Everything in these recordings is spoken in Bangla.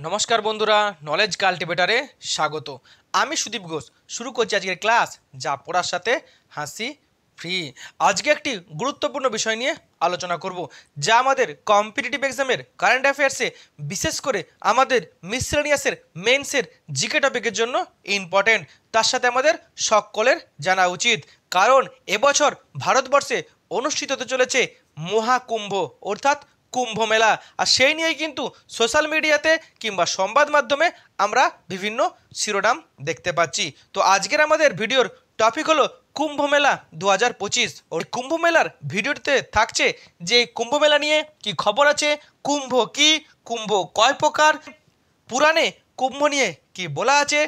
নমস্কার বন্ধুরা, নলেজ কাল্টিভেটারে স্বাগত। আমি সুদীপ ঘোষ শুরু করছি আজকের ক্লাস, যা পড়ার সাথে হাসি ফ্রি। আজকে একটি গুরুত্বপূর্ণ বিষয় নিয়ে আলোচনা করব, যা আমাদের কম্পিটিটিভ এক্সামের কারেন্ট অ্যাফেয়ার্সে, বিশেষ করে আমাদের মিসলেনিয়াসের মেন্সের জিকে টপিকের জন্য ইম্পর্টেন্ট। তার সাথে আমাদের সকলের জানা উচিত, কারণ এবছর ভারতবর্ষে অনুষ্ঠিত হতে চলেছে মহাকুম্ভ, অর্থাৎ কুম্ভ মেলা। আর সেই নিয়েই কিন্তু সোশ্যাল মিডিয়াতে কিংবা সংবাদ মাধ্যমে আমরা বিভিন্ন শিরোনাম দেখতে পাচ্ছি। তো আজকের আমাদের ভিডিওর টপিক হলো কুম্ভ মেলা 2025। ওই কুম্ভ মেলার ভিডিওতে থাকছে যে কুম্ভ মেলা নিয়ে কি খবর আছে, কুম্ভ কি, কুম্ভ কয় প্রকার, পুরাণে কুম্ভ নিয়ে কি বলা আছে,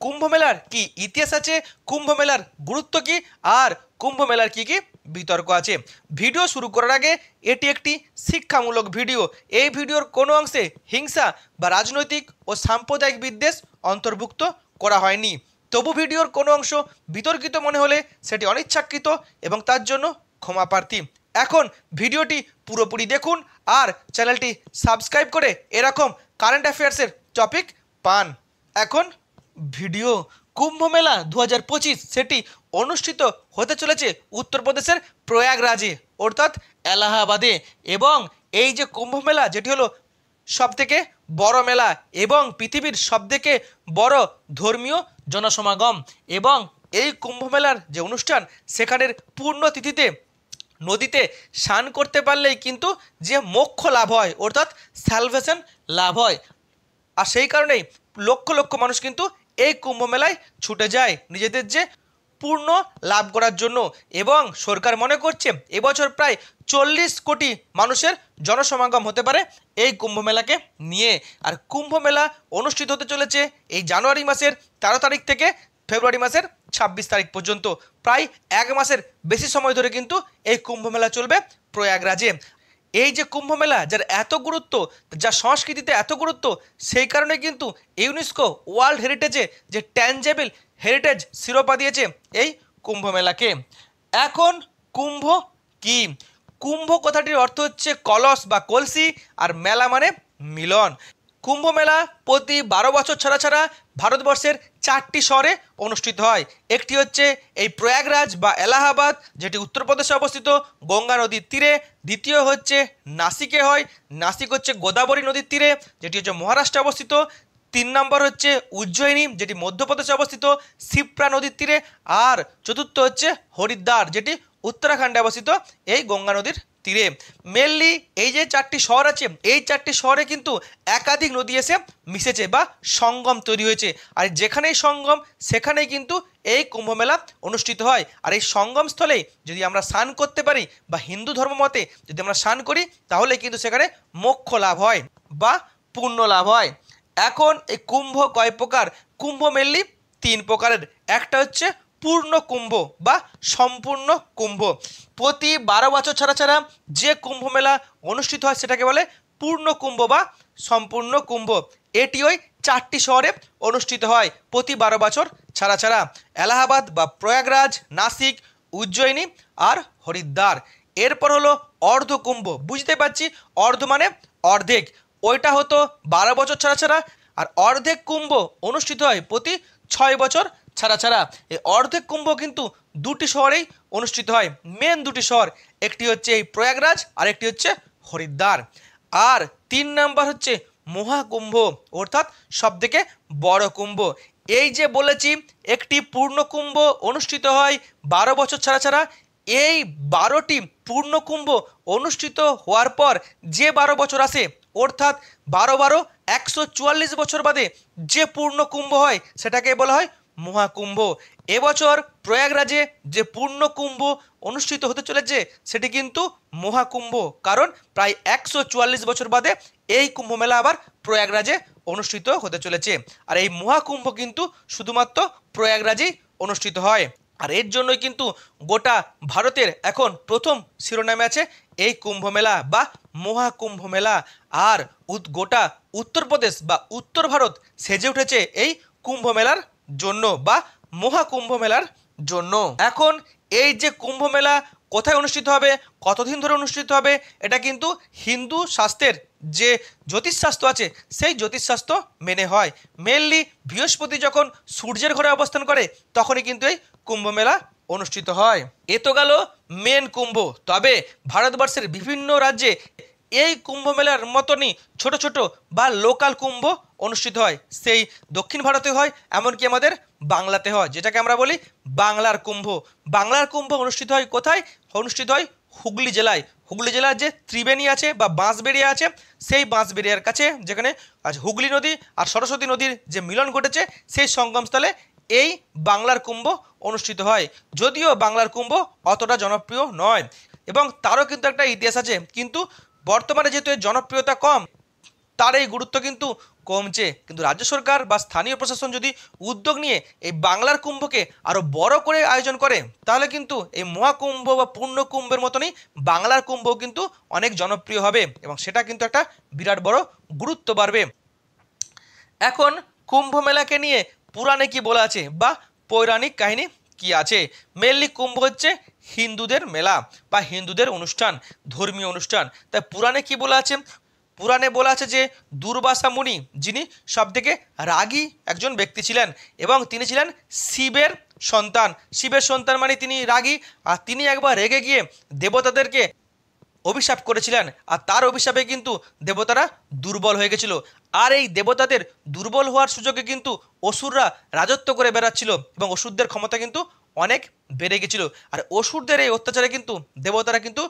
কুম্ভ মেলার কি ইতিহাস আছে, কুম্ভ মেলার গুরুত্ব কি, আর কুম্ভ মেলার কি কি বিতর্ক আছে। ভিডিও শুরু করার আগে এটি একটি শিক্ষামূলক ভিডিও। এই ভিডিওর কোনো অংশে হিংসা বা রাজনৈতিক ও সাম্প্রদায়িক বিদ্বেষ অন্তর্ভুক্ত করা হয়নি। তবু ভিডিওর কোনো অংশ বিতর্কিত মনে হলে সেটি অনিচ্ছাকৃত এবং তার জন্য ক্ষমা প্রার্থী। এখন ভিডিওটি পুরোপুরি দেখুন আর চ্যানেলটি সাবস্ক্রাইব করে এরকম কারেন্ট অ্যাফেয়ার্সের টপিক পান। এখন ভিডিও। কুম্ভ মেলা 2025 সেটি অনুষ্ঠিত হতে চলেছে উত্তরপ্রদেশের প্রয়াগরাজে, অর্থাৎ এলাহাবাদে। এবং এই যে কুম্ভ মেলা, যেটি হলো সবথেকে বড় মেলা এবং পৃথিবীর সবথেকে বড় ধর্মীয় জনসমাগম, এবং এই কুম্ভ মেলার যে অনুষ্ঠান, সেখানের পূর্ণতিথিতে নদীতে স্নান করতে পারলেই কিন্তু যে মোক্ষ লাভ হয়, অর্থাৎ স্যালভেশন লাভ হয়। আর সেই কারণেই লক্ষ লক্ষ মানুষ কিন্তু এই কুম্ভ মেলায় ছুটে যায় নিজেদের যে পূর্ণ লাভ করার জন্য। এবং সরকার মনে করছে এবছর প্রায় 40 কোটি মানুষের জনসমাগম হতে পারে এই কুম্ভ মেলাকে নিয়ে। আর কুম্ভ মেলা অনুষ্ঠিত হতে চলেছে এই জানুয়ারি মাসের 13 তারিখ থেকে ফেব্রুয়ারি মাসের 26 তারিখ পর্যন্ত। প্রায় এক মাসের বেশি সময় ধরে কিন্তু এই কুম্ভ মেলা চলবে প্রয়াগরাজে। এই যে কুম্ভ মেলা, যার এত গুরুত্ব, যা সংস্কৃতিতে এত গুরুত্ব, সেই কারণে কিন্তু ইউনেস্কো ওয়ার্ল্ড হেরিটেজে যে ট্যাঞ্জেবল হেরিটেজ শিরোপা দিয়েছে এই কুম্ভ মেলাকে। এখন কুম্ভ কি? কুম্ভ কথাটির অর্থ হচ্ছে কলস বা কলসি, আর মেলা মানে মিলন। কুম্ভ মেলা প্রতি 12 বছর ছাড়া ছাড়া ভারতবর্ষের 4টি শহরে অনুষ্ঠিত হয়। একটি হচ্ছে এই প্রয়াগরাজ বা এলাহাবাদ, যেটি উত্তরপ্রদেশে অবস্থিত গঙ্গা নদীর তীরে। দ্বিতীয় হচ্ছে নাসিকে হয়, নাসিক হচ্ছে গোদাবরী নদীর তীরে, যেটি হচ্ছে মহারাষ্ট্রে অবস্থিত। 3 নম্বর হচ্ছে উজ্জয়িনী, যেটি মধ্যপ্রদেশে অবস্থিত শিপ্রা নদীর তীরে। আর চতুর্থ হচ্ছে হরিদ্বার, যেটি উত্তরাখণ্ডে অবস্থিত এই গঙ্গা নদীর তীরে। মেনলি এই যে 4টি শহর আছে, এই 4টি শহরে কিন্তু একাধিক নদী এসে মিশেছে বা সঙ্গম তৈরি হয়েছে। আর যেখানেই সঙ্গম, সেখানেই কিন্তু এই কুম্ভ মেলা অনুষ্ঠিত হয়। আর এই সঙ্গম স্থলে যদি আমরা স্নান করতে পারি, বা হিন্দু ধর্ম মতে যদি আমরা স্নান করি, তাহলে কিন্তু সেখানে মোক্ষ লাভ হয় বা পুণ্য লাভ হয়। এখন এই কুম্ভ কয় প্রকার? কুম্ভ মেনলি 3 প্রকারের। একটা হচ্ছে পূর্ণ কুম্ভ বা সম্পূর্ণ কুম্ভ। প্রতি 12 বছর ছাড়া ছাড়া যে কুম্ভ মেলা অনুষ্ঠিত হয় সেটাকে বলে পূর্ণ কুম্ভ বা সম্পূর্ণ কুম্ভ। এটি ওই 4টি শহরে অনুষ্ঠিত হয় প্রতি 12 বছর ছাড়া ছাড়া: এলাহাবাদ বা প্রয়াগরাজ, নাসিক, উজ্জয়িনী আর হরিদ্বার। এরপর হলো অর্ধ কুম্ভ। বুঝতে পারছি, অর্ধ মানে অর্ধেক, ওইটা হতো 12 বছর ছাড়া ছাড়া। আর অর্ধেক কুম্ভ অনুষ্ঠিত হয় প্রতি 6 বছর ছাড়া ছাড়া। এই অর্ধেক কুম্ভ কিন্তু 2টি শহরেই অনুষ্ঠিত হয়, মেন 2টি শহর। একটি হচ্ছে এই প্রয়াগরাজ আর একটি হচ্ছে হরিদ্বার। আর 3 নম্বর হচ্ছে মহাকুম্ভ, অর্থাৎ সবথেকে বড় কুম্ভ। এই যে বলেছি একটি পূর্ণ কুম্ভ অনুষ্ঠিত হয় 12 বছর ছাড়া ছাড়া। এই 12টি পূর্ণ কুম্ভ অনুষ্ঠিত হওয়ার পর যে 12 বছর আসে, অর্থাৎ 12 144 বছর বাদে যে পূর্ণ কুম্ভ হয়, সেটাকে বলা হয় মহাকুম্ভ। এবছর প্রয়াগরাজে যে পূর্ণ কুম্ভ অনুষ্ঠিত হতে চলেছে সেটি কিন্তু মহাকুম্ভ, কারণ প্রায় 144 বছর বাদে এই কুম্ভ মেলা আবার প্রয়াগরাজে অনুষ্ঠিত হতে চলেছে। আর এই মহাকুম্ভ কিন্তু শুধুমাত্র প্রয়াগরাজেই অনুষ্ঠিত হয়। আর এর জন্যই কিন্তু গোটা ভারতের এখন প্রথম শিরোনামে আছে এই কুম্ভ মেলা বা মহাকুম্ভ মেলা। আর গোটা উত্তরপ্রদেশ বা উত্তর ভারত সেজে উঠেছে এই কুম্ভ মেলার জন্য বা মহাকুম্ভ মেলার জন্য। এখন এই যে কুম্ভ মেলা কোথায় অনুষ্ঠিত হবে, কতদিন ধরে অনুষ্ঠিত হবে, এটা কিন্তু হিন্দু শাস্ত্রের যে জ্যোতিষশাস্ত্র আছে সেই জ্যোতিষশাস্ত্র মেনে হয়। মেনলি বৃহস্পতি যখন সূর্যের ঘরে অবস্থান করে তখনই কিন্তু এই কুম্ভ মেলা অনুষ্ঠিত হয়। এ তো গেল মেন কুম্ভ। তবে ভারতবর্ষের বিভিন্ন রাজ্যে এই কুম্ভ মেলার মতনই ছোট ছোট বা লোকাল কুম্ভ অনুষ্ঠিত হয়। সেই দক্ষিণ ভারতে হয়, এমনকি আমাদের বাংলাতে হয়, যেটাকে আমরা বলি বাংলার কুম্ভ। বাংলার কুম্ভ অনুষ্ঠিত হয় কোথায়? অনুষ্ঠিত হয় হুগলি জেলায়। হুগলি জেলার যে ত্রিবেণী আছে বা বাঁশবেড়িয়া আছে, সেই বাঁশবেড়িয়ার কাছে, যেখানে আজ হুগলি নদী আর সরস্বতী নদীর যে মিলন ঘটেছে, সেই সঙ্গমস্থলে এই বাংলার কুম্ভ অনুষ্ঠিত হয়। যদিও বাংলার কুম্ভ অতটা জনপ্রিয় নয় এবং তারও কিন্তু একটা ইতিহাস আছে, কিন্তু বর্তমানে যেহেতু এর জনপ্রিয়তা কম, তার এই গুরুত্ব কিন্তু কমছে। কিন্তু রাজ্য সরকার বা স্থানীয় প্রশাসন যদি উদ্যোগ নিয়ে এই বাংলার কুম্ভকে আরও বড় করে আয়োজন করে, তাহলে কিন্তু এই মহাকুম্ভ বা পূর্ণ কুম্ভের মতনই বাংলার কুম্ভ কিন্তু অনেক জনপ্রিয় হবে এবং সেটা কিন্তু একটা বিরাট বড় গুরুত্ব বাড়বে। এখন কুম্ভ মেলাকে নিয়ে পুরাণে কি বলা আছে বা পৌরাণিক কাহিনী কি আছে? মেনলি কুম্ভ হচ্ছে হিন্দুদের মেলা বা হিন্দুদের অনুষ্ঠান, ধর্মীয় অনুষ্ঠান। তাই পুরাণে কি বলা আছে? পুরাণে বলা আছে যে দুর্বাসা মুনি, যিনি সবথেকে রাগী একজন ব্যক্তি ছিলেন এবং তিনি ছিলেন শিবের সন্তান। শিবের সন্তান মানে তিনি রাগী, আর তিনি একবার রেগে গিয়ে দেবতাদেরকে অভিশাপ করেছিলেন, আর তার অভিশাপে কিন্তু দেবতারা দুর্বল হয়ে গেছিল। আর এই দেবতাদের দুর্বল হওয়ার সুযোগে কিন্তু অসুররা রাজত্ব করে বেড়াচ্ছিল এবং অসুরদের ক্ষমতা কিন্তু অনেক বেড়ে গেছিল। আর অসুরদের এই অত্যাচারে কিন্তু দেবতারা কিন্তু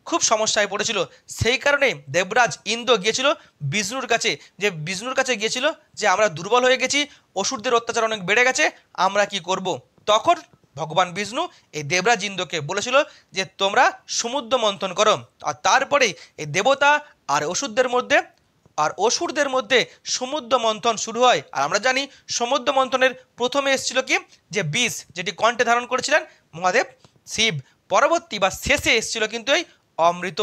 খুব সমস্যায় পড়েছিল। সেই কারণে দেবরাজ ইন্দ্র গিয়েছিল বিষ্ণুর কাছে, যে বিষ্ণুর কাছে গিয়েছিল যে আমরা দুর্বল হয়ে গেছি, অসুরদের অত্যাচার অনেক বেড়ে গেছে, আমরা কি করব? তখন ভগবান বিষ্ণু এই দেবরাজ ইন্দ্রকে বলেছিল যে তোমরা সমুদ্র মন্থন করো। আর তারপরেই এই দেবতা আর অসুরদের মধ্যে সমুদ্র মন্থন শুরু হয়। আর আমরা জানি সমুদ্র মন্থনের প্রথমে এসেছিল কি, যে বিষ, যেটি কণ্ঠে ধারণ করেছিলেন মহাদেব শিব। পরবর্তী বা শেষে এসেছিল কিন্তু এই অমৃত।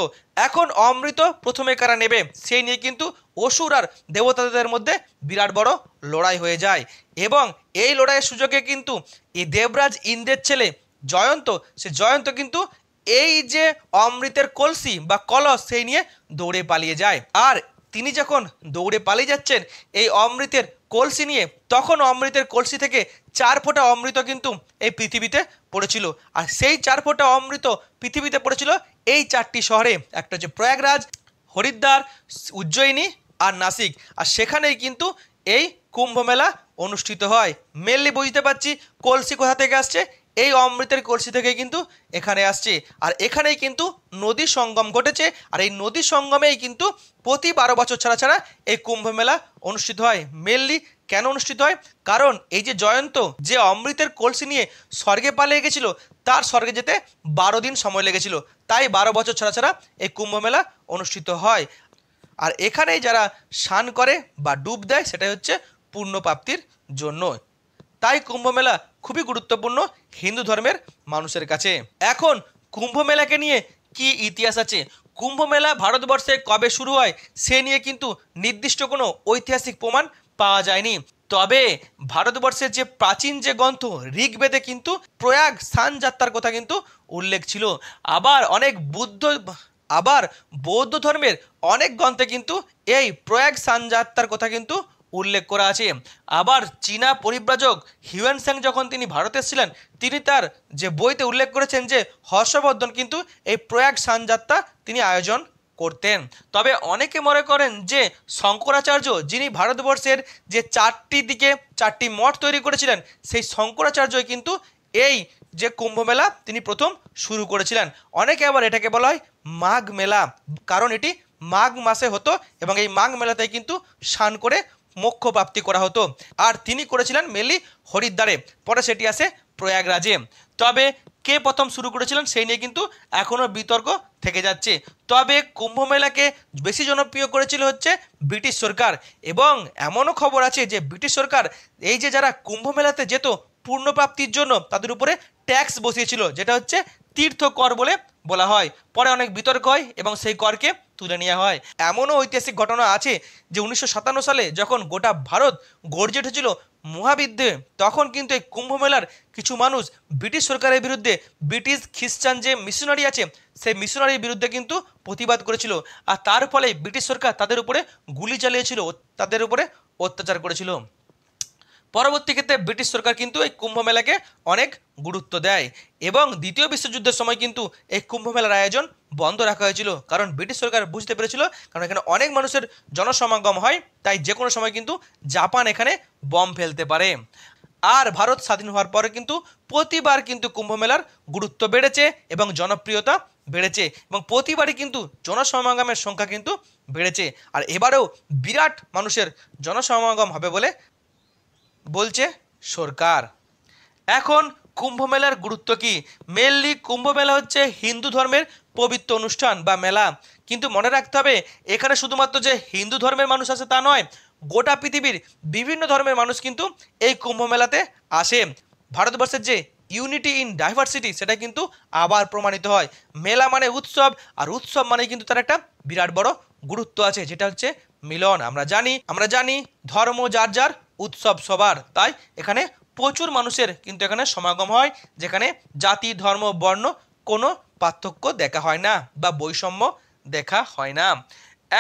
এখন অমৃত প্রথমে কারা নেবে, সেই নিয়ে কিন্তু অসুর আর দেবতাদের মধ্যে বিরাট বড় লড়াই হয়ে যায় এবং এই লড়াইয়ের সুযোগে কিন্তু এই দেবরাজ ইন্দ্রের ছেলে জয়ন্ত, সে জয়ন্ত কিন্তু এই যে অমৃতের কলসি বা কলস, সেই নিয়ে দৌড়ে পালিয়ে যায়। আর তিনি যখন দৌড়ে পালিয়ে যাচ্ছেন এই অমৃতের কলসি নিয়ে, তখন অমৃতের কলসি থেকে 4 ফোঁটা অমৃত কিন্তু এই পৃথিবীতে পড়েছিল। আর সেই 4 ফোঁটা অমৃত পৃথিবীতে পড়েছিল এই 4টি শহরে, একটা হচ্ছে প্রয়াগরাজ, হরিদ্বার, উজ্জয়িনী আর নাসিক। আর সেখানেই কিন্তু এই কুম্ভ মেলা অনুষ্ঠিত হয়। মেনলি বুঝতে পারছি কলসি কোথা থেকে আসছে, এই অমৃতের কলসি থেকে কিন্তু এখানে আসছে। আর এখানেই কিন্তু নদী সঙ্গম ঘটেছে, আর এই নদী সঙ্গমেই কিন্তু প্রতি 12 বছর ছাড়া ছাড়া এই কুম্ভ মেলা অনুষ্ঠিত হয়। মেনলি কেন অনুষ্ঠিত হয়? কারণ এই যে জয়ন্ত, যে অমৃতের কলসি নিয়ে স্বর্গে পালিয়ে গেছিল, তার স্বর্গে যেতে 12 দিন সময় লেগেছিল। তাই 12 বছর ছাড়া ছাড়া এই কুম্ভ মেলা অনুষ্ঠিত হয়। আর এখানেই যারা স্নান করে বা ডুব দেয়, সেটাই হচ্ছে পূর্ণ প্রাপ্তির জন্য। তাই কুম্ভ মেলা খুবই গুরুত্বপূর্ণ হিন্দু ধর্মের মানুষের কাছে। এখন কুম্ভ মেলাকে নিয়ে কি ইতিহাস আছে, কুম্ভ মেলা ভারতবর্ষে কবে শুরু হয় সে নিয়ে কিন্তু নির্দিষ্ট কোনো ঐতিহাসিক প্রমাণ পাওয়া যায়নি। তবে ভারতবর্ষের যে প্রাচীন যে গ্রন্থ ঋগ্বেদে কিন্তু প্রয়াগ স্নান যাত্রার কথা কিন্তু উল্লেখ ছিল। আবার বৌদ্ধ ধর্মের অনেক গ্রন্থে কিন্তু এই প্রয়াগ স্নান যাত্রার কথা কিন্তু উল্লেখ করা আছে। আবার চীনা পরিব্রাজক হিউয়েন সাং যখন তিনি ভারতে এসেছিলেন, তিনি তার যে বইতে উল্লেখ করেছেন যে হর্ষবর্ধন কিন্তু এই প্রয়াগ স্নান যাত্রা তিনি আয়োজন করতেন। তবে অনেকে মনে করেন যে শঙ্করাচার্য, যিনি ভারতবর্ষের যে 4টি মঠ তৈরি করেছিলেন, সেই শঙ্করাচার্যই কিন্তু এই যে কুম্ভ মেলা তিনি প্রথম শুরু করেছিলেন। অনেকে আবার এটাকে বলা হয় মাঘ মেলা, কারণ এটি মাঘ মাসে হতো এবং এই মাঘ মেলাতে কিন্তু স্নান করে মোক্ষ প্রাপ্তি করা হতো। আর তিনি করেছিলেন মেনলি হরিদ্বারে, পরে সেটি আসে প্রয়াগরাজে। তবে কে প্রথম শুরু করেছিলেন সেই নিয়ে কিন্তু এখনও বিতর্ক থেকে যাচ্ছে। তবে কুম্ভ মেলাকে বেশি জনপ্রিয় করেছিল হচ্ছে ব্রিটিশ সরকার, এবং এমনও খবর আছে যে ব্রিটিশ সরকার এই যে যারা কুম্ভ মেলাতে যেত পূর্ণপ্রাপ্তির জন্য, তাদের উপরে ট্যাক্স বসিয়েছিল, যেটা হচ্ছে তীর্থ কর বলে বলা হয়। পরে অনেক বিতর্ক হয় এবং সেই করকে তুলে নেওয়া হয়। এমনও ঐতিহাসিক ঘটনা আছে যে 1957 সালে যখন গোটা ভারত গর্জে উঠেছিল মহাবিদ্যে, তখন কিন্তু এই কুম্ভ মেলার কিছু মানুষ ব্রিটিশ সরকারের বিরুদ্ধে, ব্রিটিশ খ্রিস্টান যে মিশনারি আছে সেই মিশনারির বিরুদ্ধে কিন্তু প্রতিবাদ করেছিল, আর তার ফলে ব্রিটিশ সরকার তাদের উপরে গুলি চালিয়েছিল, তাদের উপরে অত্যাচার করেছিল। পরবর্তী ক্ষেত্রে ব্রিটিশ সরকার কিন্তু এই কুম্ভ মেলাকে অনেক গুরুত্ব দেয় এবং দ্বিতীয় বিশ্বযুদ্ধের সময় কিন্তু এই কুম্ভ মেলার আয়োজন বন্ধ রাখা হয়েছিল, কারণ ব্রিটিশ সরকার বুঝতে পেরেছিল কারণ এখানে অনেক মানুষের জনসমাগম হয়, তাই যে কোনো সময় কিন্তু জাপান এখানে বম ফেলতে পারে। আর ভারত স্বাধীন হওয়ার পরে কিন্তু প্রতিবার কিন্তু কুম্ভ মেলার গুরুত্ব বেড়েছে এবং জনপ্রিয়তা বেড়েছে এবং প্রতিবারই কিন্তু জনসমাগমের সংখ্যা কিন্তু বেড়েছে। আর এবারেও বিরাট মানুষের জনসমাগম হবে বলে বলছে সরকার। এখন কুম্ভ মেলার গুরুত্ব কি? মেনলি কুম্ভ মেলা হচ্ছে হিন্দু ধর্মের পবিত্র অনুষ্ঠান বা মেলা, কিন্তু মনে রাখতে হবে এখানে শুধুমাত্র যে হিন্দু ধর্মের মানুষ আছে তা নয়, গোটা পৃথিবীর বিভিন্ন ধর্মের মানুষ কিন্তু এই কুম্ভ মেলাতে আসে। ভারতবর্ষের যে ইউনিটি ইন ডাইভার্সিটি সেটা কিন্তু আবার প্রমাণিত হয়। মেলা মানে উৎসব, আর উৎসব মানে কিন্তু তার একটা বিরাট বড় গুরুত্ব আছে, যেটা হচ্ছে মিলন। আমরা জানি ধর্ম যার যার, উৎসব সবার, তাই এখানে প্রচুর মানুষের কিন্তু এখানে সমাগম হয়, যেখানে জাতি ধর্ম বর্ণ কোনো পার্থক্য দেখা হয় না বা বৈষম্য দেখা হয় না।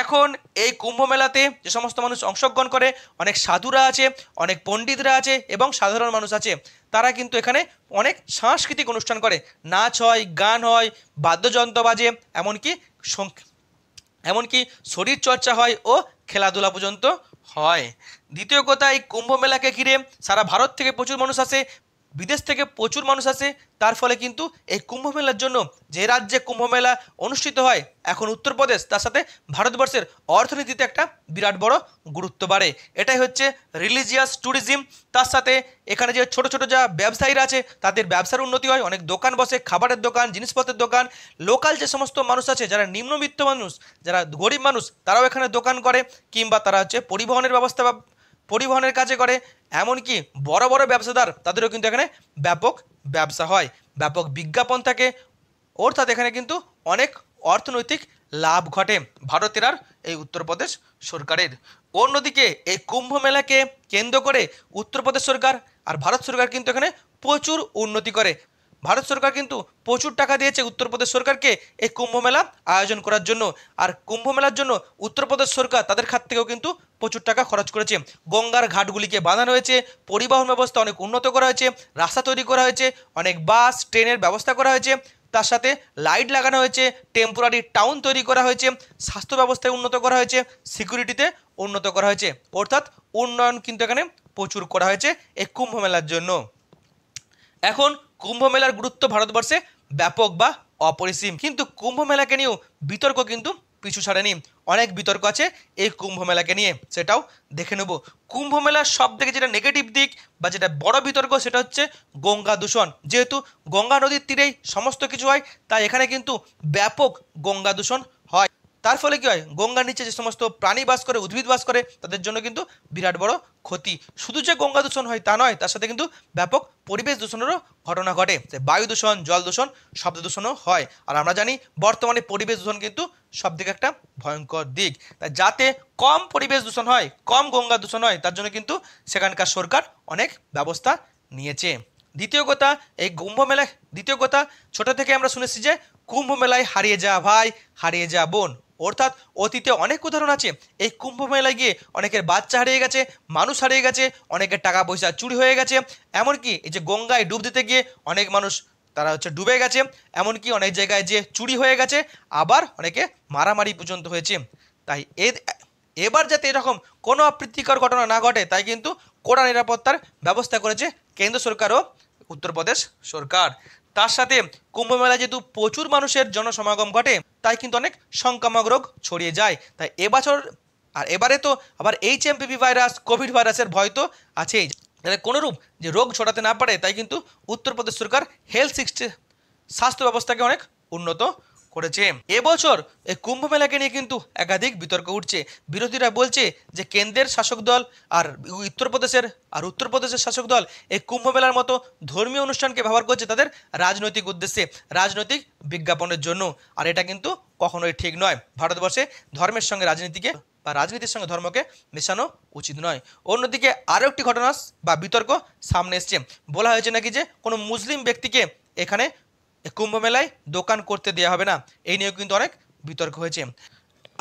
এখন এই কুম্ভ মেলাতে যে সমস্ত মানুষ অংশগ্রহণ করে, অনেক সাধুরা আছে, অনেক পণ্ডিতরা আছে এবং সাধারণ মানুষ আছে, তারা কিন্তু এখানে অনেক সাংস্কৃতিক অনুষ্ঠান করে, নাচ হয়, গান হয়, বাদ্যযন্ত্র বাজে, এমনকি শরীর চর্চা হয় ও খেলাধুলা পর্যন্ত হয়। দ্বিতীয় কথা, এই কুম্ভ মেলাকে ঘিরে সারা ভারত থেকে প্রচুর মানুষ আসে, বিদেশ থেকে প্রচুর মানুষ আসে, তার ফলে কিন্তু এই কুম্ভ মেলার জন্য যে রাজ্যে কুম্ভ মেলা অনুষ্ঠিত হয় এখন উত্তরপ্রদেশ, তার সাথে ভারতবর্ষের অর্থনীতিতে একটা বিরাট বড় গুরুত্ব বাড়ে। এটাই হচ্ছে রিলিজিয়াস ট্যুরিজম। তার সাথে এখানে যে ছোট ছোট যা ব্যবসায়ীরা আছে তাদের ব্যবসার উন্নতি হয়, অনেক দোকান বসে, খাবারের দোকান, জিনিসপত্রের দোকান, লোকাল যে সমস্ত মানুষ আছে যারা নিম্নবিত্ত মানুষ, যারা গরিব মানুষ, তারাও এখানে দোকান করে, কিংবা তারা হচ্ছে পরিবহনের কাজে করে, এমনকি বড় বড় ব্যবসাদার তাদেরও কিন্তু এখানে ব্যাপক ব্যবসা হয়, ব্যাপক বিজ্ঞাপন থাকে, অর্থাৎ এখানে কিন্তু অনেক অর্থনৈতিক লাভ ঘটে ভারতের আর এই উত্তরপ্রদেশ সরকারের। অন্যদিকে এই কুম্ভ মেলাকে কেন্দ্র করে উত্তরপ্রদেশ সরকার আর ভারত সরকার কিন্তু এখানে প্রচুর উন্নতি করে। ভারত সরকার কিন্তু প্রচুর টাকা দিয়েছে উত্তরপ্রদেশ সরকারকে এই কুম্ভ মেলা আয়োজন করার জন্য, আর কুম্ভ মেলার জন্য উত্তরপ্রদেশ সরকার তাদের খাত থেকেও কিন্তু প্রচুর টাকা খরচ করেছে। গঙ্গার ঘাটগুলিকে বাঁধানো হয়েছে, পরিবহন ব্যবস্থা অনেক উন্নত করা হয়েছে, রাস্তা তৈরি করা হয়েছে, অনেক বাস ট্রেনের ব্যবস্থা করা হয়েছে, তার সাথে লাইট লাগানো হয়েছে, টেম্পোরারি টাউন তৈরি করা হয়েছে, স্বাস্থ্য ব্যবস্থায় উন্নত করা হয়েছে, সিকিউরিটিতে উন্নত করা হয়েছে, অর্থাৎ উন্নয়ন কিন্তু এখানে প্রচুর করা হয়েছে এই কুম্ভ মেলার জন্য। এখন কুম্ভ মেলার গুরুত্ব ভারতবর্ষে ব্যাপক বা অপরিসীম, কিন্তু কুম্ভ মেলাকে নিয়েও বিতর্ক কিন্তু পিছু ছাড়েনি। অনেক বিতর্ক আছে এই কুম্ভ মেলাকে নিয়ে, সেটাও দেখে নেব। কুম্ভ মেলার সব থেকে যেটা নেগেটিভ দিক বা যেটা বড় বিতর্ক সেটা হচ্ছে গঙ্গা দূষণ। যেহেতু গঙ্গা নদীর তীরেই সমস্ত কিছু হয়, তাই এখানে কিন্তু ব্যাপক গঙ্গা দূষণ হয়। তার ফলে কী হয়, গঙ্গার নিচে যে সমস্ত প্রাণী বাস করে, উদ্ভিদ বাস করে, তাদের জন্য কিন্তু বিরাট বড় ক্ষতি। শুধু যে গঙ্গা দূষণ হয় তা নয়, তার সাথে কিন্তু ব্যাপক পরিবেশ দূষণেরও ঘটনা ঘটে, বায়ু দূষণ, জল দূষণ, শব্দ দূষণও হয়। আর আমরা জানি বর্তমানে পরিবেশ দূষণ কিন্তু সব থেকে একটা ভয়ঙ্কর দিক। তাই যাতে কম পরিবেশ দূষণ হয়, কম গঙ্গা দূষণ হয়, তার জন্য কিন্তু সেখানকার সরকার অনেক ব্যবস্থা নিয়েছে। দ্বিতীয় কথা, ছোট থেকে আমরা শুনেছি যে কুম্ভ মেলায় হারিয়ে যা ভাই, হারিয়ে যা বোন, অর্থাৎ অতীতে অনেক উদাহরণ আছে এই কুম্ভ মেলায় গিয়ে অনেকের বাচ্চা হারিয়ে গেছে, মানুষ হারিয়ে গেছে, অনেকের টাকা পয়সা চুরি হয়ে গেছে, এমনকি এই যে গঙ্গায় ডুব দিতে গিয়ে অনেক মানুষ তারা ডুবে গেছে, এমনকি অনেক জায়গায় যে চুরি হয়ে গেছে, আবার অনেকে মারামারি পর্যন্ত হয়েছে। তাই এবার যাতে এরকম কোনো অপ্রীতিকর ঘটনা না ঘটে, তাই কিন্তু কড়া নিরাপত্তার ব্যবস্থা করেছে কেন্দ্র সরকার ও উত্তরপ্রদেশ সরকার। তার সাথে কুম্ভ মেলায় যেহেতু প্রচুর মানুষের জনসমাগম ঘটে, তাই কিন্তু অনেক সংক্রামক রোগ ছড়িয়ে যায়। তাই এবারে তো আবার HMPV ভাইরাস, কোভিড ভাইরাসের ভয় তো আছেই, যাতে কোনোরূপ যে রোগ ছড়াতে না পারে, তাই কিন্তু উত্তরপ্রদেশ সরকার স্বাস্থ্য ব্যবস্থাকে অনেক উন্নত করেছে। এবছর এই কুম্ভ মেলাকে নিয়ে কিন্তু একাধিক বিতর্ক উঠছে। বিরোধীরা বলছে যে কেন্দ্রের শাসক দল আর উত্তরপ্রদেশের শাসক দল এই কুম্ভ মেলার মতো ধর্মীয় অনুষ্ঠানকে ব্যবহার করছে তাদের রাজনৈতিক উদ্দেশ্যে, রাজনৈতিক বিজ্ঞাপনের জন্য। আর এটা কিন্তু কখনোই ঠিক নয়। ভারতবর্ষে ধর্মের সঙ্গে রাজনীতিকে বা রাজনীতির সঙ্গে ধর্মকে মেশানো উচিত নয়। অন্যদিকে আরও একটি ঘটনা বা বিতর্ক সামনে এসছে। বলা হয়েছে নাকি যে কোনো মুসলিম ব্যক্তিকে এখানে কুম্ভ মেলায় দোকান করতে দেওয়া হবে না। এই নিয়েও কিন্তু অনেক বিতর্ক হয়েছে।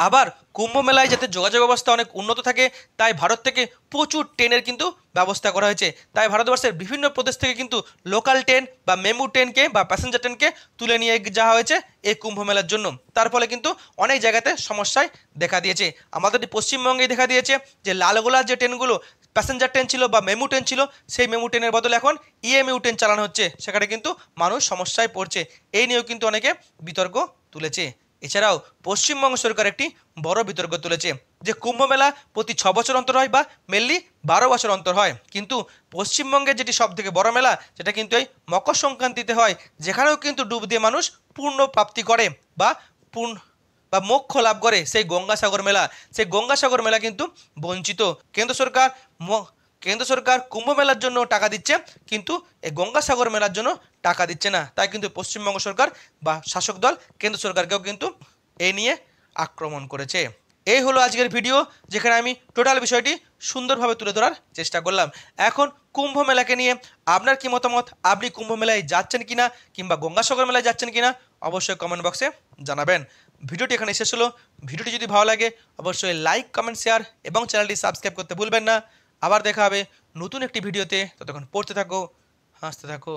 আবার কুম্ভ মেলায় যাতে যোগাযোগ ব্যবস্থা অনেক উন্নত থাকে তাই ভারত থেকে প্রচুর ট্রেনের কিন্তু ব্যবস্থা করা হয়েছে। তাই ভারতবর্ষের বিভিন্ন প্রদেশ থেকে কিন্তু লোকাল ট্রেন বা মেমু ট্রেনকে বা প্যাসেঞ্জার ট্রেনকে তুলে নিয়ে যাওয়া হয়েছে এই কুম্ভ মেলার জন্য। তার ফলে কিন্তু অনেক জায়গাতে সমস্যায় দেখা দিয়েছে। আমাদের পশ্চিমবঙ্গেই দেখা দিয়েছে যে লালগোলার যে ট্রেনগুলো প্যাসেঞ্জার ট্রেন ছিল বা মেমু ট্রেন ছিল, সেই মেমু ট্রেনের বদলে এখন ইএমইউ ট্রেন চালানো হচ্ছে, সেখানে কিন্তু মানুষ সমস্যায় পড়ছে। এই নিয়েও কিন্তু অনেকে বিতর্ক তুলেছে। এছাড়াও পশ্চিমবঙ্গ সরকার একটি বড় বিতর্ক তুলেছে যে কুম্ভ মেলা প্রতি 6 বছর অন্তর হয় বা মেনলি 12 বছর অন্তর হয়, কিন্তু পশ্চিমবঙ্গের যেটি সব থেকে বড় মেলা সেটা কিন্তু এই মকর সংক্রান্তিতে হয়, যেখানেও কিন্তু ডুব দিয়ে মানুষ পূর্ণ প্রাপ্তি করে বা মোক্ষ লাভ করে। সেই গঙ্গাসাগর মেলা, সেই গঙ্গাসাগর মেলা কিন্তু বঞ্চিত। কেন্দ্র সরকার কুম্ভ মেলার জন্য টাকা দিচ্ছে, কিন্তু এই গঙ্গাসাগর মেলার জন্য টাকা দিচ্ছে না। তাই কিন্তু পশ্চিমবঙ্গ সরকার বা শাসক দল কেন্দ্র সরকারকেও কিন্তু এই নিয়ে আক্রমণ করেছে। এই হলো আজকের ভিডিও, যেখানে আমি টোটাল বিষয়টি সুন্দরভাবে তুলে ধরার চেষ্টা করলাম। এখন কুম্ভ মেলাকে নিয়ে আপনার কি মতামত? আপনি কুম্ভ মেলায় যাচ্ছেন কিনা কিংবা গঙ্গাসাগর মেলায় যাচ্ছেন কিনা অবশ্যই কমেন্ট বক্সে জানাবেন। ভিডিওটি এখানে শেষ হলো। ভিডিওটি যদি ভালো লাগে অবশ্যই লাইক, কমেন্ট, শেয়ার এবং চ্যানেলটি সাবস্ক্রাইব করতে ভুলবেন না। আবার দেখা হবে নতুন একটি ভিডিওতে। ততক্ষণ পড়তে থাকো, হাসতে থাকো।